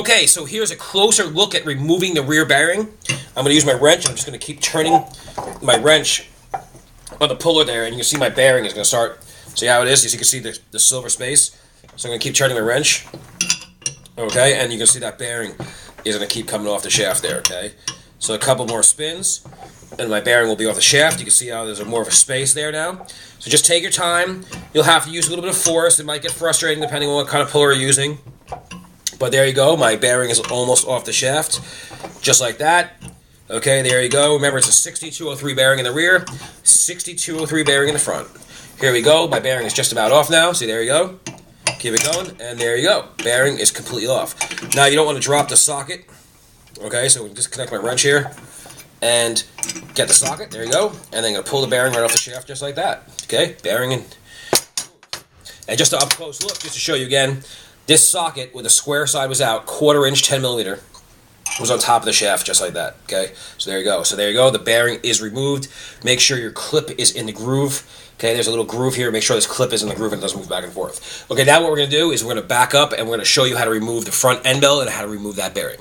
Okay, so here's a closer look at removing the rear bearing. I'm going to use my wrench. I'm just going to keep turning my wrench on the puller there, and you can see my bearing is going to start. See how it is? You can see the silver space. So I'm going to keep turning my wrench. Okay, and you can see that bearing is going to keep coming off the shaft there, okay? So a couple more spins, and my bearing will be off the shaft. You can see how there's more of a space there now. So just take your time. You'll have to use a little bit of force. It might get frustrating depending on what kind of puller you're using. But there you go, my bearing is almost off the shaft, just like that. Okay, there you go. Remember, it's a 6203 bearing in the rear, 6203 bearing in the front. Here we go, my bearing is just about off now. See, there you go. Keep it going, and there you go. Bearing is completely off. Now, you don't want to drop the socket. Okay, so we can disconnect my wrench here and get the socket. There you go. And then I'm going to pull the bearing right off the shaft just like that. Okay, bearing in. And just an up close look, just to show you again. This socket, where the square side was out, 1/4 inch, 10 millimeter, was on top of the shaft, just like that. Okay, so there you go. So there you go. The bearing is removed. Make sure your clip is in the groove. Okay, there's a little groove here. Make sure this clip is in the groove and it doesn't move back and forth. Okay, now what we're going to do is we're going to back up and we're going to show you how to remove the front end bell and how to remove that bearing.